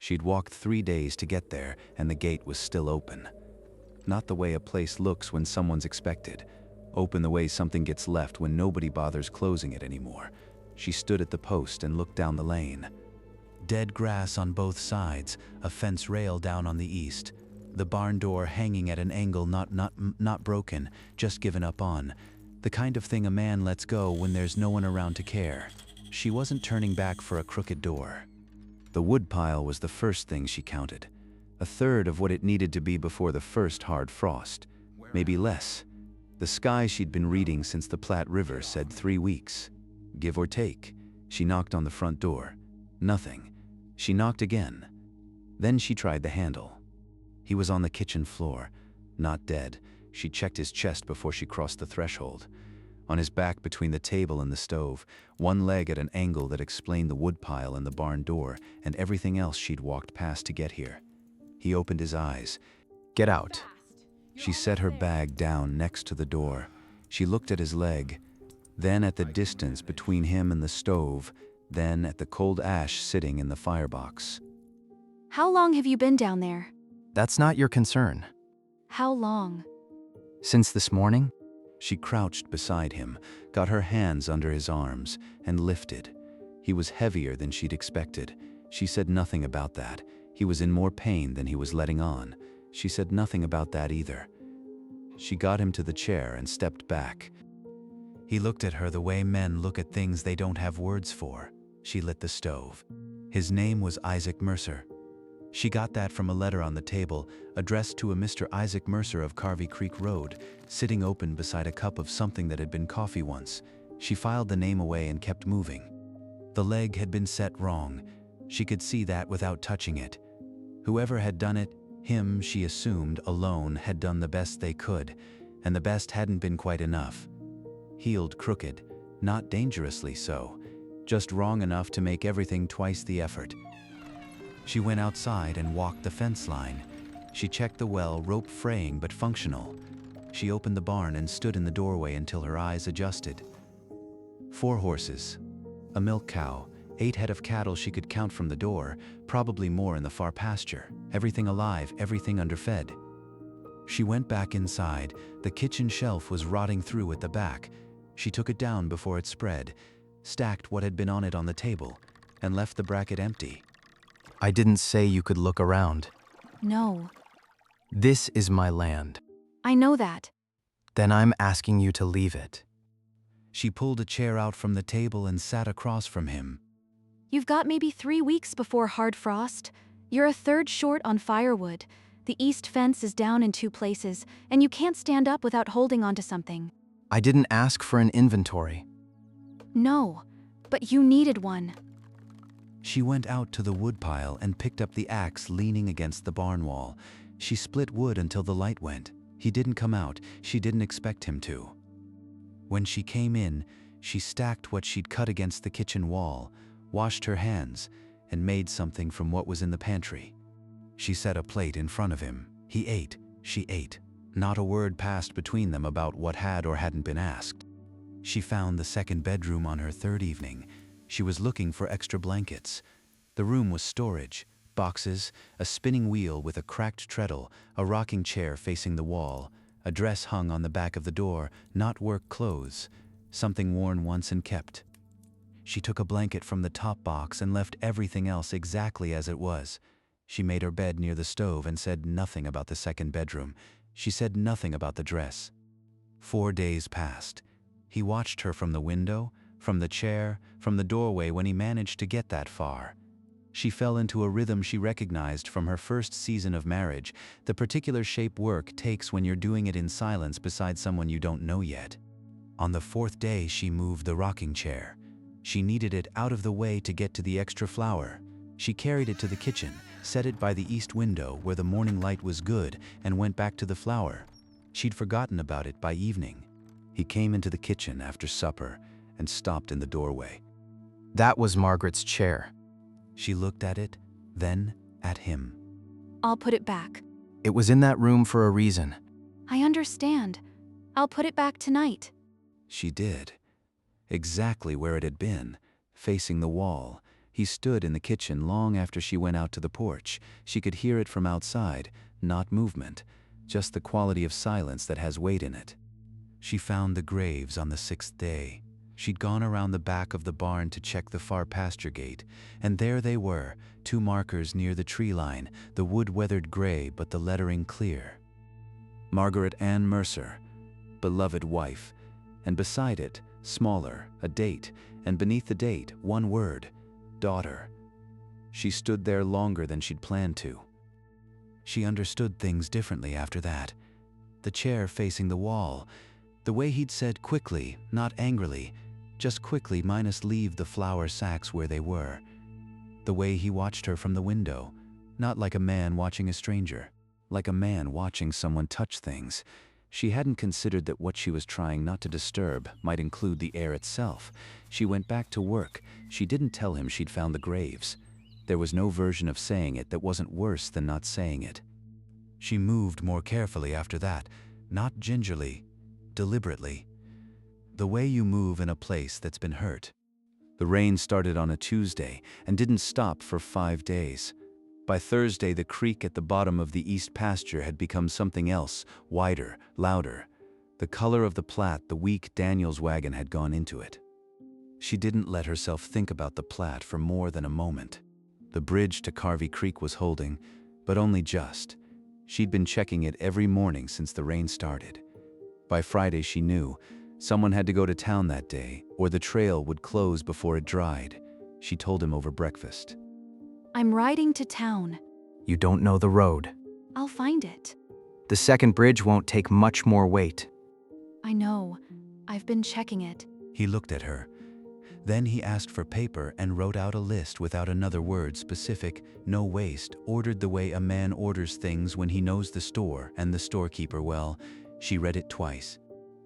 She'd walked 3 days to get there, and the gate was still open. Not the way a place looks when someone's expected. Open the way something gets left when nobody bothers closing it anymore. She stood at the post and looked down the lane. Dead grass on both sides, a fence rail down on the east. The barn door hanging at an angle not broken, just given up on. The kind of thing a man lets go when there's no one around to care. She wasn't turning back for a crooked door. The woodpile was the first thing she counted. A third of what it needed to be before the first hard frost. Maybe less. The sky she'd been reading since the Platte River said 3 weeks. Give or take. She knocked on the front door. Nothing. She knocked again. Then she tried the handle. He was on the kitchen floor. Not dead. She checked his chest before she crossed the threshold. On his back between the table and the stove, one leg at an angle that explained the woodpile and the barn door and everything else she'd walked past to get here. He opened his eyes. "Get out." She set her bag down next to the door. She looked at his leg, then at the distance between him and the stove, then at the cold ash sitting in the firebox. How long have you been down there? That's not your concern. How long? Since this morning? She crouched beside him, got her hands under his arms, and lifted. He was heavier than she'd expected. She said nothing about that. He was in more pain than he was letting on. She said nothing about that either. She got him to the chair and stepped back. He looked at her the way men look at things they don't have words for. She lit the stove. His name was Isaac Mercer. She got that from a letter on the table, addressed to a Mr. Isaac Mercer of Carvey Creek Road, sitting open beside a cup of something that had been coffee once. She filed the name away and kept moving. The leg had been set wrong. She could see that without touching it. Whoever had done it, him, she assumed, alone, had done the best they could, and the best hadn't been quite enough. Healed crooked, not dangerously so, just wrong enough to make everything twice the effort. She went outside and walked the fence line. She checked the well, rope fraying but functional. She opened the barn and stood in the doorway until her eyes adjusted. 4 horses, a milk cow, 8 head of cattle she could count from the door, probably more in the far pasture. Everything alive, everything underfed. She went back inside. The kitchen shelf was rotting through at the back. She took it down before it spread, stacked what had been on it on the table, and left the bracket empty. I didn't say you could look around. No. This is my land. I know that. Then I'm asking you to leave it. She pulled a chair out from the table and sat across from him. You've got maybe 3 weeks before hard frost. You're a third short on firewood. The east fence is down in 2 places, and you can't stand up without holding onto something. I didn't ask for an inventory. No, but you needed one. She went out to the woodpile and picked up the axe leaning against the barn wall. She split wood until the light went. He didn't come out. She didn't expect him to. When she came in, she stacked what she'd cut against the kitchen wall, washed her hands, and made something from what was in the pantry. She set a plate in front of him. He ate. She ate. Not a word passed between them about what had or hadn't been asked. She found the second bedroom on her 3rd evening. She was looking for extra blankets. The room was storage, boxes, a spinning wheel with a cracked treadle, a rocking chair facing the wall, a dress hung on the back of the door, not work clothes, something worn once and kept. She took a blanket from the top box and left everything else exactly as it was. She made her bed near the stove and said nothing about the second bedroom. She said nothing about the dress. 4 days passed. He watched her from the window, from the chair, from the doorway when he managed to get that far. She fell into a rhythm she recognized from her first season of marriage, the particular shape work takes when you're doing it in silence beside someone you don't know yet. On the 4th day, she moved the rocking chair. She needed it out of the way to get to the extra flour. She carried it to the kitchen, set it by the east window where the morning light was good, and went back to the flour. She'd forgotten about it by evening. He came into the kitchen after supper and stopped in the doorway. That was Margaret's chair. She looked at it, then at him. I'll put it back. It was in that room for a reason. I understand. I'll put it back tonight. She did. Exactly where it had been, facing the wall. He stood in the kitchen long after she went out to the porch. She could hear it from outside, not movement, just the quality of silence that has weight in it. She found the graves on the 6th day. She'd gone around the back of the barn to check the far pasture gate, and there they were, 2 markers near the tree line, the wood weathered gray but the lettering clear. Margaret Ann Mercer, beloved wife, and beside it, smaller, a date, and beneath the date, 1 word, daughter. She stood there longer than she'd planned to. She understood things differently after that. The chair facing the wall, the way he'd said quickly, not angrily, just quickly minus leave the flour sacks where they were. The way he watched her from the window, not like a man watching a stranger, like a man watching someone touch things. She hadn't considered that what she was trying not to disturb might include the air itself. She went back to work. She didn't tell him she'd found the graves. There was no version of saying it that wasn't worse than not saying it. She moved more carefully after that, not gingerly, deliberately. The way you move in a place that's been hurt. The rain started on a Tuesday and didn't stop for 5 days. By Thursday, the creek at the bottom of the east pasture had become something else, wider, louder. The color of the Platte the week Daniel's wagon had gone into it. She didn't let herself think about the Platte for more than a moment. The bridge to Carvey Creek was holding, but only just. She'd been checking it every morning since the rain started. By Friday, she knew someone had to go to town that day, or the trail would close before it dried. She told him over breakfast. I'm riding to town. You don't know the road. I'll find it. The second bridge won't take much more weight. I know. I've been checking it. He looked at her. Then he asked for paper and wrote out a list without another word specific, no waste, ordered the way a man orders things when he knows the store and the storekeeper well. She read it twice.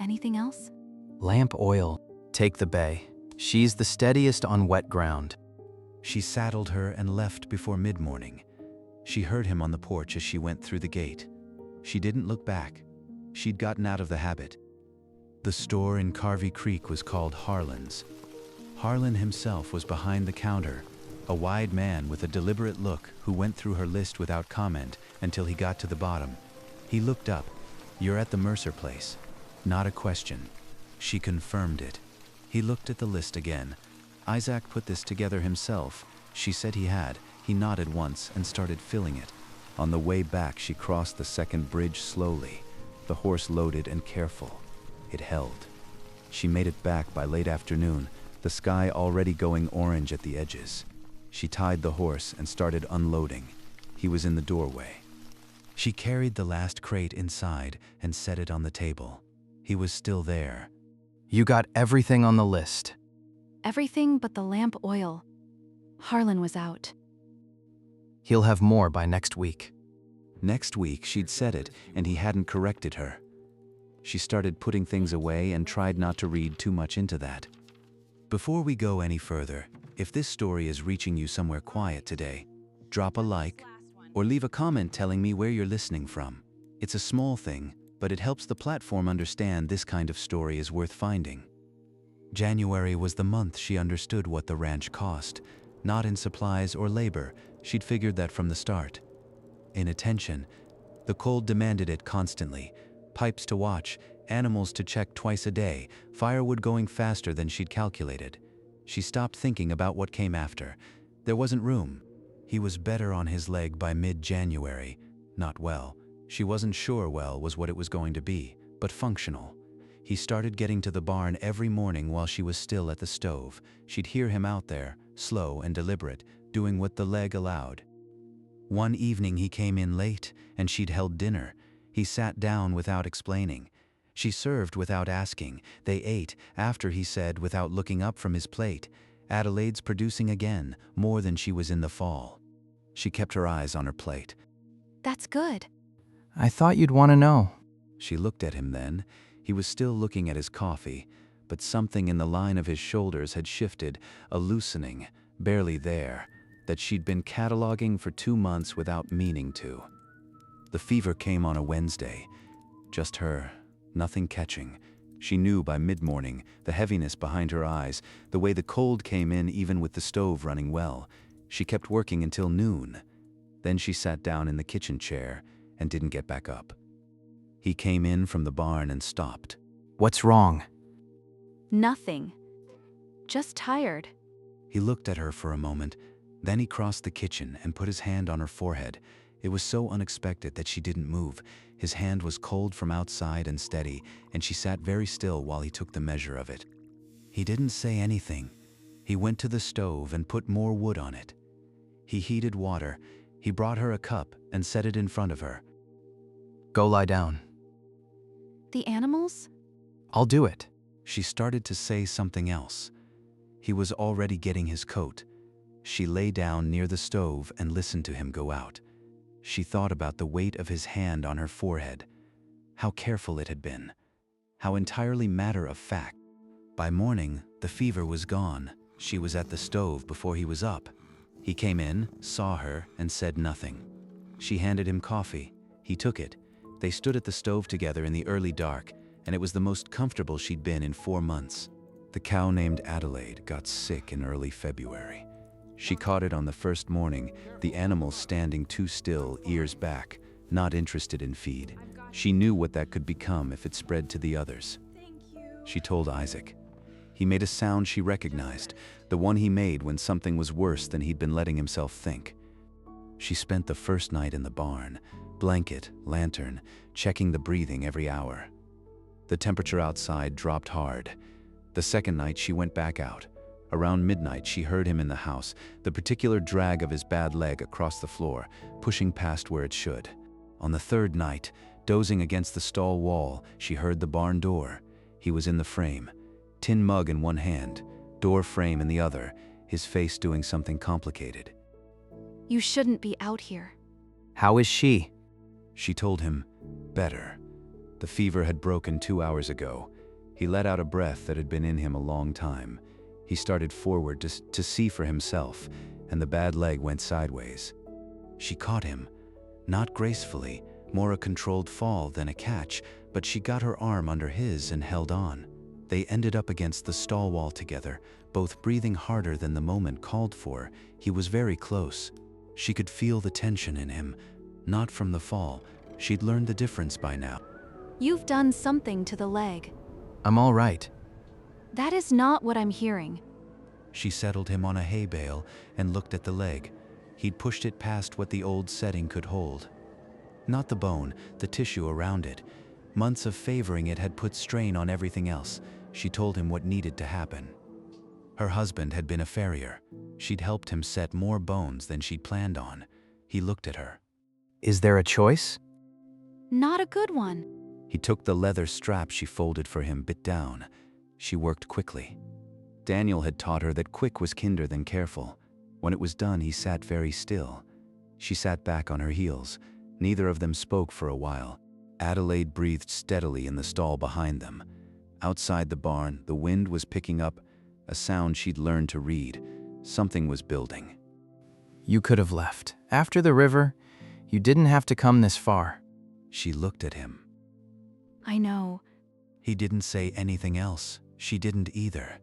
Anything else? Lamp oil. Take the bay. She's the steadiest on wet ground. She saddled her and left before mid-morning. She heard him on the porch as she went through the gate. She didn't look back. She'd gotten out of the habit. The store in Carvey Creek was called Harlan's. Harlan himself was behind the counter, a wide man with a deliberate look who went through her list without comment until he got to the bottom. He looked up. You're at the Mercer place. Not a question. She confirmed it. He looked at the list again. Isaac put this together himself. She said he had. He nodded once and started filling it. On the way back, she crossed the second bridge slowly, the horse loaded and careful. It held. She made it back by late afternoon, the sky already going orange at the edges. She tied the horse and started unloading. He was in the doorway. She carried the last crate inside and set it on the table. He was still there. You got everything on the list. Everything but the lamp oil. Harlan was out. He'll have more by next week. Next week, she'd said it, and he hadn't corrected her. She started putting things away and tried not to read too much into that. Before we go any further, if this story is reaching you somewhere quiet today, drop a like or leave a comment telling me where you're listening from. It's a small thing, but it helps the platform understand this kind of story is worth finding. January was the month she understood what the ranch cost, not in supplies or labor. She'd figured that from the start. In attention, the cold demanded it constantly. Pipes to watch, animals to check twice a day, firewood going faster than she'd calculated. She stopped thinking about what came after. There wasn't room. He was better on his leg by mid-January. Not well. She wasn't sure well was what it was going to be, but functional. He started getting to the barn every morning while she was still at the stove. She'd hear him out there, slow and deliberate, doing what the leg allowed. One evening he came in late, and she'd held dinner. He sat down without explaining. She served without asking. They ate, after he said, without looking up from his plate. Adelaide's producing again, more than she was in the fall. She kept her eyes on her plate. That's good. I thought you'd want to know. She looked at him then. He was still looking at his coffee, but something in the line of his shoulders had shifted, a loosening, barely there, that she'd been cataloging for 2 months without meaning to. The fever came on a Wednesday. Just her, nothing catching, She knew by mid-morning, the heaviness behind her eyes, the way the cold came in even with the stove running well. She kept working until noon. Then she sat down in the kitchen chair and didn't get back up. He came in from the barn and stopped. What's wrong? Nothing. Just tired. He looked at her for a moment, then he crossed the kitchen and put his hand on her forehead. It was so unexpected that she didn't move. His hand was cold from outside and steady, and she sat very still while he took the measure of it. He didn't say anything. He went to the stove and put more wood on it. He heated water. He brought her a cup and set it in front of her. Go lie down. The animals? I'll do it. She started to say something else. He was already getting his coat. She lay down near the stove and listened to him go out. She thought about the weight of his hand on her forehead, how careful it had been, how entirely matter of fact. By morning, the fever was gone. She was at the stove before he was up. He came in, saw her, and said nothing. She handed him coffee. He took it. They stood at the stove together in the early dark, and it was the most comfortable she'd been in 4 months. The cow named Adelaide got sick in early February. She caught it on the first morning, the animal standing too still, ears back, not interested in feed. She knew what that could become if it spread to the others. She told Isaac. He made a sound she recognized, the one he made when something was worse than he'd been letting himself think. She spent the first night in the barn, blanket, lantern, checking the breathing every hour. The temperature outside dropped hard. The second night she went back out. Around midnight she heard him in the house, the particular drag of his bad leg across the floor, pushing past where it should. On the third night, dozing against the stall wall, she heard the barn door. He was in the frame, tin mug in one hand, door frame in the other, his face doing something complicated. You shouldn't be out here. How is she? She told him, better. The fever had broken 2 hours ago. He let out a breath that had been in him a long time. He started forward to see for himself, and the bad leg went sideways. She caught him, not gracefully, more a controlled fall than a catch, but she got her arm under his and held on. They ended up against the stall wall together, both breathing harder than the moment called for. He was very close. She could feel the tension in him, not from the fall. She'd learned the difference by now. You've done something to the leg. I'm all right. That is not what I'm hearing. She settled him on a hay bale and looked at the leg. He'd pushed it past what the old setting could hold. Not the bone, the tissue around it. Months of favoring it had put strain on everything else. She told him what needed to happen. Her husband had been a farrier. She'd helped him set more bones than she'd planned on. He looked at her. Is there a choice? Not a good one. He took the leather strap she folded for him, bit down. She worked quickly. Daniel had taught her that quick was kinder than careful. When it was done, he sat very still. She sat back on her heels. Neither of them spoke for a while. Adelaide breathed steadily in the stall behind them. Outside the barn, the wind was picking up, a sound she'd learned to read. Something was building. You could have left. After the river, you didn't have to come this far. She looked at him. I know. He didn't say anything else. She didn't either.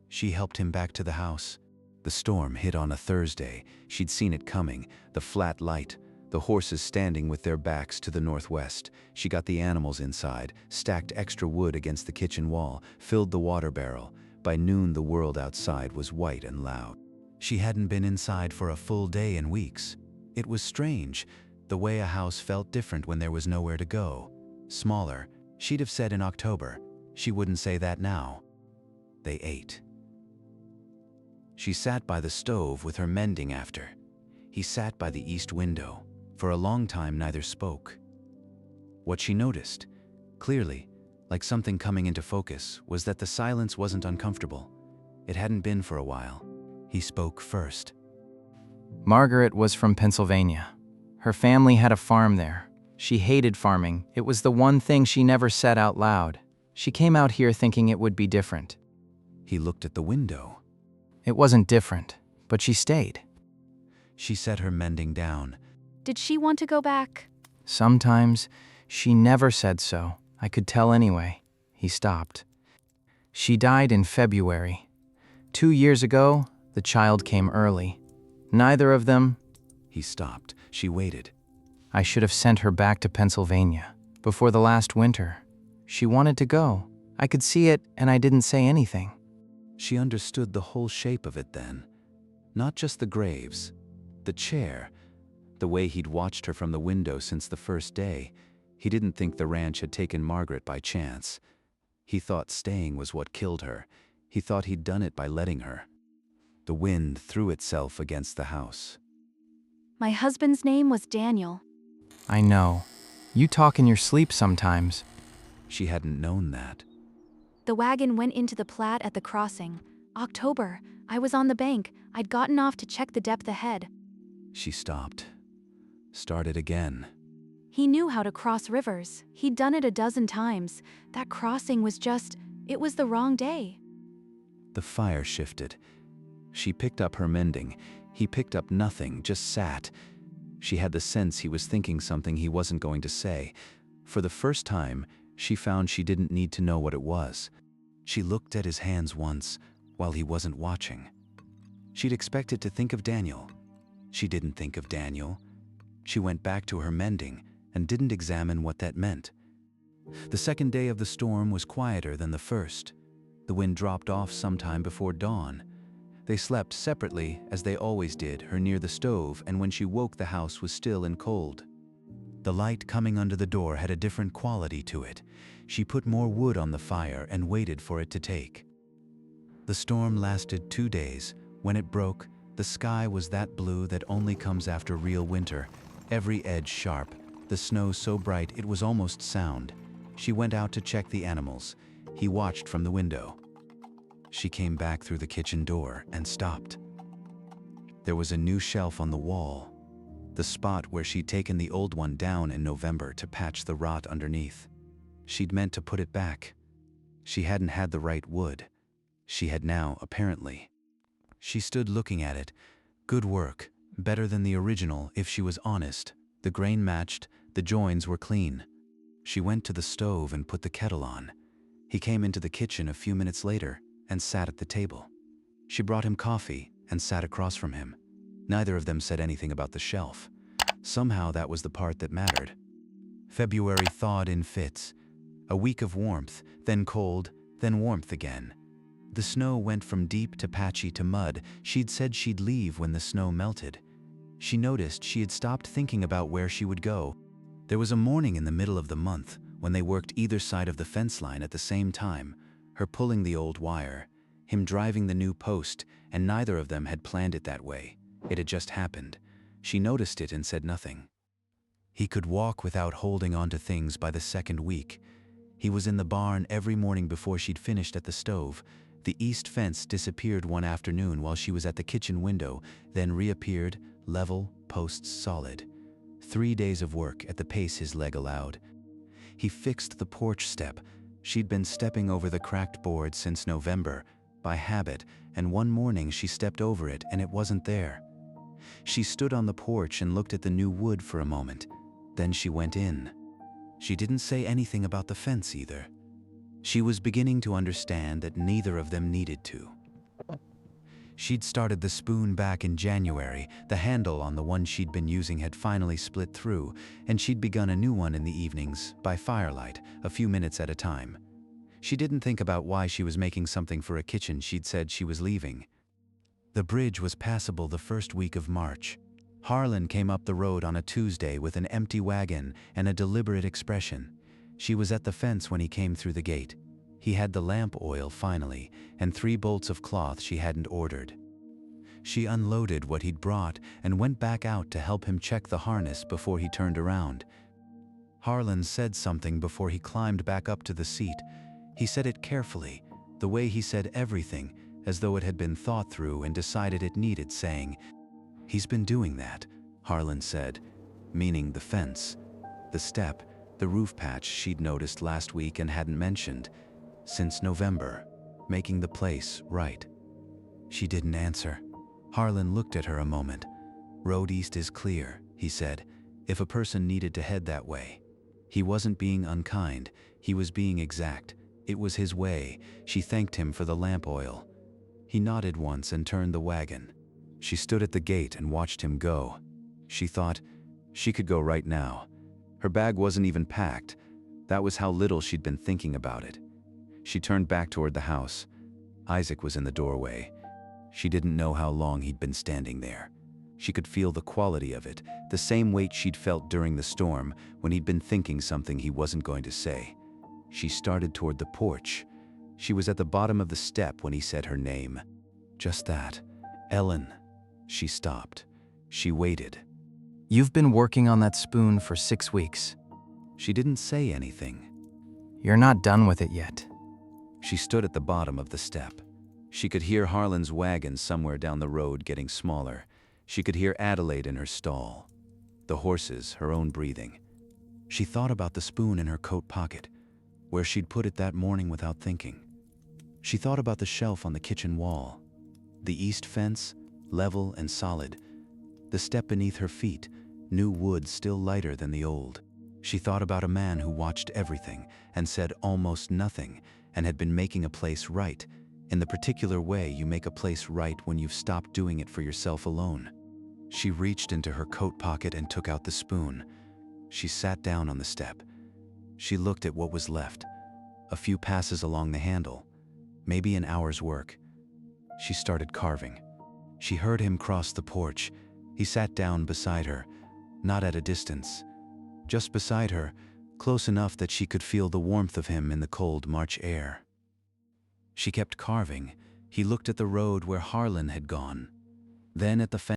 She helped him back to the house. The storm hit on a Thursday. She'd seen it coming, the flat light, the horses standing with their backs to the northwest. She got the animals inside, stacked extra wood against the kitchen wall, filled the water barrel. By noon, the world outside was white and loud. She hadn't been inside for a full day in weeks. It was strange, the way a house felt different when there was nowhere to go. Smaller. She'd have said in October. She wouldn't say that now. They ate. She sat by the stove with her mending after. He sat by the east window. For a long time, neither spoke. What she noticed, clearly, like something coming into focus, was that the silence wasn't uncomfortable. It hadn't been for a while. He spoke first. Margaret was from Pennsylvania. Her family had a farm there. She hated farming. It was the one thing she never said out loud. She came out here thinking it would be different. He looked at the window. It wasn't different, but she stayed. She set her mending down. Did she want to go back? Sometimes, she never said so. I could tell anyway. He stopped. She died in February. 2 years ago, the child came early. Neither of them. He stopped. She waited. I should have sent her back to Pennsylvania before the last winter. She wanted to go. I could see it, and I didn't say anything. She understood the whole shape of it then. Not just the graves, the chair, the way he'd watched her from the window since the first day. He didn't think the ranch had taken Margaret by chance. He thought staying was what killed her. He thought he'd done it by letting her. The wind threw itself against the house. My husband's name was Daniel. I know. You talk in your sleep sometimes. She hadn't known that. The wagon went into the Platte at the crossing. October. I was on the bank. I'd gotten off to check the depth ahead. She stopped. Started again. He knew how to cross rivers. He'd done it a dozen times. That crossing was it was the wrong day. The fire shifted. She picked up her mending. He picked up nothing, just sat. She had the sense he was thinking something he wasn't going to say. For the first time, she found she didn't need to know what it was. She looked at his hands once, while he wasn't watching. She'd expected to think of Daniel. She didn't think of Daniel. She went back to her mending and didn't examine what that meant. The second day of the storm was quieter than the first. The wind dropped off sometime before dawn. They slept separately, as they always did, her near the stove, and when she woke the house was still and cold. The light coming under the door had a different quality to it. She put more wood on the fire and waited for it to take. The storm lasted 2 days. When it broke, the sky was that blue that only comes after real winter, every edge sharp, the snow so bright it was almost sound. She went out to check the animals. He watched from the window. She came back through the kitchen door and stopped. There was a new shelf on the wall, the spot where she'd taken the old one down in November to patch the rot underneath. She'd meant to put it back. She hadn't had the right wood. She had now, apparently. She stood looking at it. Good work, better than the original if she was honest. The grain matched, the joins were clean. She went to the stove and put the kettle on. He came into the kitchen a few minutes later and sat at the table. She brought him coffee and sat across from him. Neither of them said anything about the shelf. Somehow that was the part that mattered. February thawed in fits. A week of warmth, then cold, then warmth again. The snow went from deep to patchy to mud. She'd said she'd leave when the snow melted. She noticed she had stopped thinking about where she would go. There was a morning in the middle of the month when they worked either side of the fence line at the same time, her pulling the old wire, him driving the new post, and neither of them had planned it that way. It had just happened. She noticed it and said nothing. He could walk without holding on to things by the second week. He was in the barn every morning before she'd finished at the stove. The east fence disappeared one afternoon while she was at the kitchen window, then reappeared, level, posts solid. 3 days of work at the pace his leg allowed. He fixed the porch step. She'd been stepping over the cracked board since November, by habit, and one morning she stepped over it and it wasn't there. She stood on the porch and looked at the new wood for a moment. Then she went in. She didn't say anything about the fence either. She was beginning to understand that neither of them needed to. She'd started the spoon back in January. The handle on the one she'd been using had finally split through, and she'd begun a new one in the evenings, by firelight, a few minutes at a time. She didn't think about why she was making something for a kitchen she'd said she was leaving. The bridge was passable the first week of March. Harlan came up the road on a Tuesday with an empty wagon and a deliberate expression. She was at the fence when he came through the gate. He had the lamp oil finally, and 3 bolts of cloth she hadn't ordered. She unloaded what he'd brought and went back out to help him check the harness before he turned around. Harlan said something before he climbed back up to the seat. He said it carefully, the way he said everything, as though it had been thought through and decided it needed saying. "He's been doing that," Harlan said, meaning the fence, the step, the roof patch she'd noticed last week and hadn't mentioned, since November, making the place right. She didn't answer. Harlan looked at her a moment. "Road east is clear," he said, "if a person needed to head that way." He wasn't being unkind, he was being exact. It was his way. She thanked him for the lamp oil. He nodded once and turned the wagon. She stood at the gate and watched him go. She thought she could go right now. Her bag wasn't even packed. That was how little she'd been thinking about it. She turned back toward the house. Isaac was in the doorway. She didn't know how long he'd been standing there. She could feel the quality of it, the same weight she'd felt during the storm when he'd been thinking something he wasn't going to say. She started toward the porch. She was at the bottom of the step when he said her name. Just that. Ellen. She stopped. She waited. You've been working on that spoon for 6 weeks. She didn't say anything. You're not done with it yet. She stood at the bottom of the step. She could hear Harlan's wagon somewhere down the road getting smaller. She could hear Adelaide in her stall. The horses, her own breathing. She thought about the spoon in her coat pocket, where she'd put it that morning without thinking. She thought about the shelf on the kitchen wall. The east fence, level and solid. The step beneath her feet, new wood still lighter than the old. She thought about a man who watched everything and said almost nothing and had been making a place right, in the particular way you make a place right when you've stopped doing it for yourself alone. She reached into her coat pocket and took out the spoon. She sat down on the step. She looked at what was left. A few passes along the handle. Maybe an hour's work. She started carving. She heard him cross the porch. He sat down beside her, not at a distance. Just beside her, close enough that she could feel the warmth of him in the cold March air. She kept carving. He looked at the road where Harlan had gone, then at the fence.